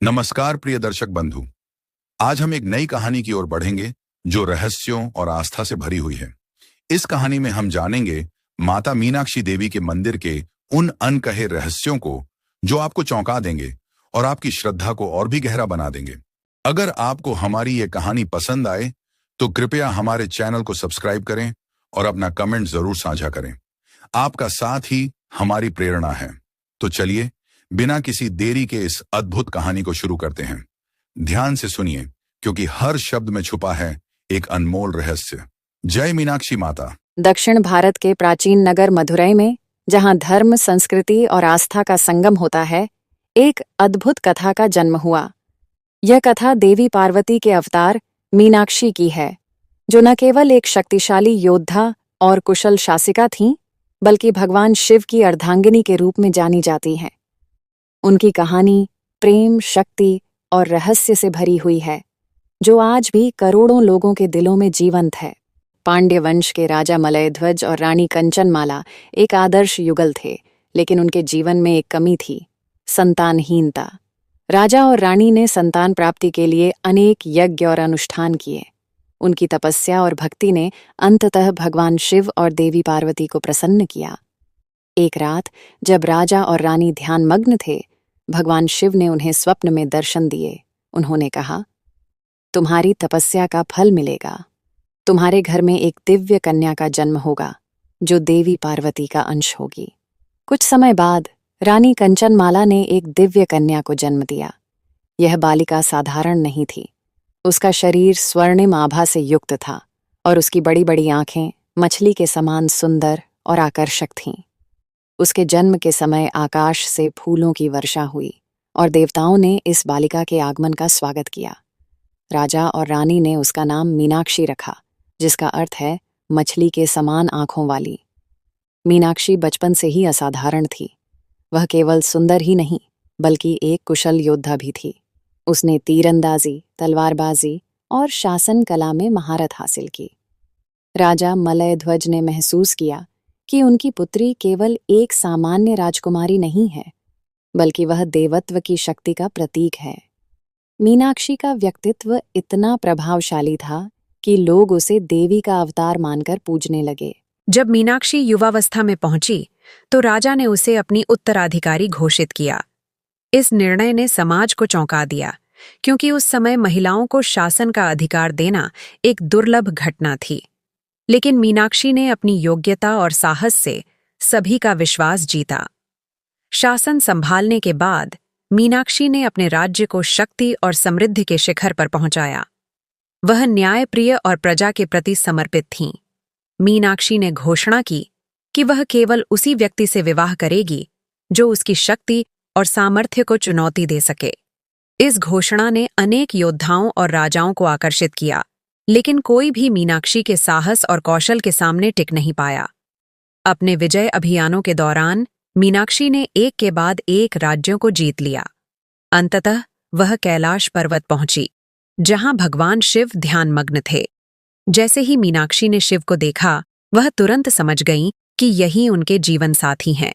नमस्कार प्रिय दर्शक बंधु। आज हम एक नई कहानी की ओर बढ़ेंगे जो रहस्यों और आस्था से भरी हुई है। इस कहानी में हम जानेंगे माता मीनाक्षी देवी के मंदिर के उन अनकहे रहस्यों को जो आपको चौंका देंगे और आपकी श्रद्धा को और भी गहरा बना देंगे। अगर आपको हमारी ये कहानी पसंद आए तो कृपया हमारे चैनल को सब्सक्राइब करें और अपना कमेंट जरूर साझा करें। आपका साथ ही हमारी प्रेरणा है। तो चलिए बिना किसी देरी के इस अद्भुत कहानी को शुरू करते हैं। ध्यान से सुनिए क्योंकि हर शब्द में छुपा है एक अनमोल रहस्य। जय मीनाक्षी माता। दक्षिण भारत के प्राचीन नगर मदुरई में, जहां धर्म, संस्कृति और आस्था का संगम होता है, एक अद्भुत कथा का जन्म हुआ। यह कथा देवी पार्वती के अवतार मीनाक्षी की है, जो न केवल एक शक्तिशाली योद्धा और कुशल शासिका थीं, बल्कि भगवान शिव की अर्धांगिनी के रूप में जानी जाती हैं। उनकी कहानी प्रेम, शक्ति और रहस्य से भरी हुई है, जो आज भी करोड़ों लोगों के दिलों में जीवंत है। पांड्य वंश के राजा मलयध्वज और रानी कंचनमाला एक आदर्श युगल थे, लेकिन उनके जीवन में एक कमी थी, संतानहीनता। राजा और रानी ने संतान प्राप्ति के लिए अनेक यज्ञ और अनुष्ठान किए। उनकी तपस्या और भक्ति ने अंततः भगवान शिव और देवी पार्वती को प्रसन्न किया। एक रात जब राजा और रानी ध्यानमग्न थे, भगवान शिव ने उन्हें स्वप्न में दर्शन दिए। उन्होंने कहा, तुम्हारी तपस्या का फल मिलेगा। तुम्हारे घर में एक दिव्य कन्या का जन्म होगा, जो देवी पार्वती का अंश होगी। कुछ समय बाद रानी कंचनमाला ने एक दिव्य कन्या को जन्म दिया। यह बालिका साधारण नहीं थी। उसका शरीर स्वर्णिम आभा से युक्त था और उसकी बड़ी बड़ी आंखें मछली के समान सुंदर और आकर्षक थीं। उसके जन्म के समय आकाश से फूलों की वर्षा हुई और देवताओं ने इस बालिका के आगमन का स्वागत किया। राजा और रानी ने उसका नाम मीनाक्षी रखा, जिसका अर्थ है मछली के समान आंखों वाली। मीनाक्षी बचपन से ही असाधारण थी। वह केवल सुंदर ही नहीं, बल्कि एक कुशल योद्धा भी थी। उसने तीरंदाजी, तलवारबाजी और शासन कला में महारत हासिल की। राजा मलयध्वज ने महसूस किया कि उनकी पुत्री केवल एक सामान्य राजकुमारी नहीं है, बल्कि वह देवत्व की शक्ति का प्रतीक है। मीनाक्षी का व्यक्तित्व इतना प्रभावशाली था कि लोग उसे देवी का अवतार मानकर पूजने लगे। जब मीनाक्षी युवावस्था में पहुंची, तो राजा ने उसे अपनी उत्तराधिकारी घोषित किया। इस निर्णय ने समाज को चौंका दिया, क्योंकि उस समय महिलाओं को शासन का अधिकार देना एक दुर्लभ घटना थी। लेकिन मीनाक्षी ने अपनी योग्यता और साहस से सभी का विश्वास जीता। शासन संभालने के बाद मीनाक्षी ने अपने राज्य को शक्ति और समृद्धि के शिखर पर पहुंचाया। वह न्यायप्रिय और प्रजा के प्रति समर्पित थीं। मीनाक्षी ने घोषणा की कि वह केवल उसी व्यक्ति से विवाह करेगी जो उसकी शक्ति और सामर्थ्य को चुनौती दे सके। इस घोषणा ने अनेक योद्धाओं और राजाओं को आकर्षित किया, लेकिन कोई भी मीनाक्षी के साहस और कौशल के सामने टिक नहीं पाया। अपने विजय अभियानों के दौरान मीनाक्षी ने एक के बाद एक राज्यों को जीत लिया। अंततः वह कैलाश पर्वत पहुंची, जहां भगवान शिव ध्यानमग्न थे। जैसे ही मीनाक्षी ने शिव को देखा, वह तुरंत समझ गईं कि यही उनके जीवन साथी हैं।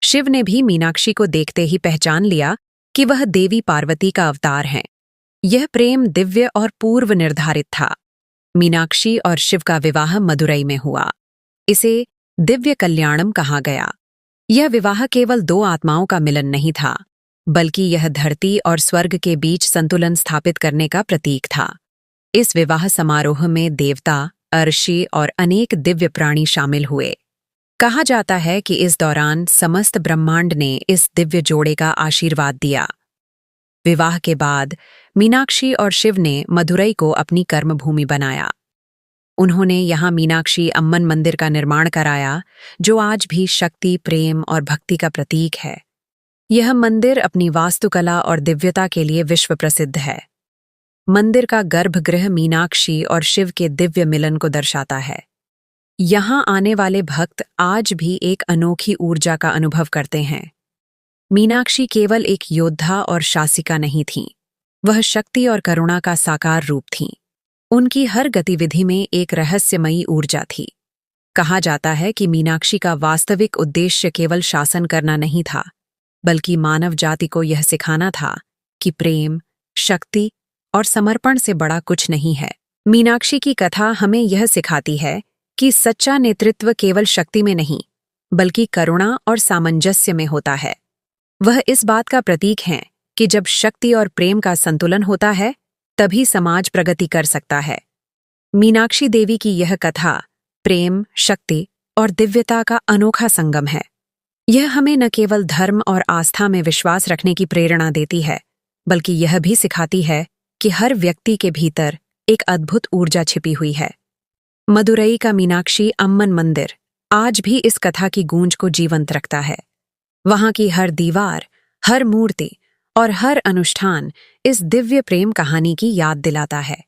शिव ने भी मीनाक्षी को देखते ही पहचान लिया कि वह देवी पार्वती का अवतार हैं। यह प्रेम दिव्य और पूर्व निर्धारित था। मीनाक्षी और शिव का विवाह मदुरई में हुआ। इसे दिव्य कल्याणम कहा गया। यह विवाह केवल दो आत्माओं का मिलन नहीं था, बल्कि यह धरती और स्वर्ग के बीच संतुलन स्थापित करने का प्रतीक था। इस विवाह समारोह में देवता, अर्षि और अनेक दिव्य प्राणी शामिल हुए। कहा जाता है कि इस दौरान समस्त ब्रह्मांड ने इस दिव्य जोड़े का आशीर्वाद दिया। विवाह के बाद मीनाक्षी और शिव ने मदुरई को अपनी कर्मभूमि बनाया। उन्होंने यहाँ मीनाक्षी अम्मन मंदिर का निर्माण कराया, जो आज भी शक्ति, प्रेम और भक्ति का प्रतीक है। यह मंदिर अपनी वास्तुकला और दिव्यता के लिए विश्व प्रसिद्ध है। मंदिर का गर्भगृह मीनाक्षी और शिव के दिव्य मिलन को दर्शाता है। यहाँ आने वाले भक्त आज भी एक अनोखी ऊर्जा का अनुभव करते हैं। मीनाक्षी केवल एक योद्धा और शासिका नहीं थीं, वह शक्ति और करुणा का साकार रूप थीं। उनकी हर गतिविधि में एक रहस्यमयी ऊर्जा थी। कहा जाता है कि मीनाक्षी का वास्तविक उद्देश्य केवल शासन करना नहीं था, बल्कि मानव जाति को यह सिखाना था कि प्रेम, शक्ति और समर्पण से बड़ा कुछ नहीं है। मीनाक्षी की कथा हमें यह सिखाती है कि सच्चा नेतृत्व केवल शक्ति में नहीं, बल्कि करुणा और सामंजस्य में होता है। वह इस बात का प्रतीक है कि जब शक्ति और प्रेम का संतुलन होता है, तभी समाज प्रगति कर सकता है। मीनाक्षी देवी की यह कथा प्रेम, शक्ति और दिव्यता का अनोखा संगम है। यह हमें न केवल धर्म और आस्था में विश्वास रखने की प्रेरणा देती है, बल्कि यह भी सिखाती है कि हर व्यक्ति के भीतर एक अद्भुत ऊर्जा छिपी हुई है। मदुरई का मीनाक्षी अम्मन मंदिर आज भी इस कथा की गूंज को जीवंत रखता है। वहां की हर दीवार, हर मूर्ति और हर अनुष्ठान इस दिव्य प्रेम कहानी की याद दिलाता है।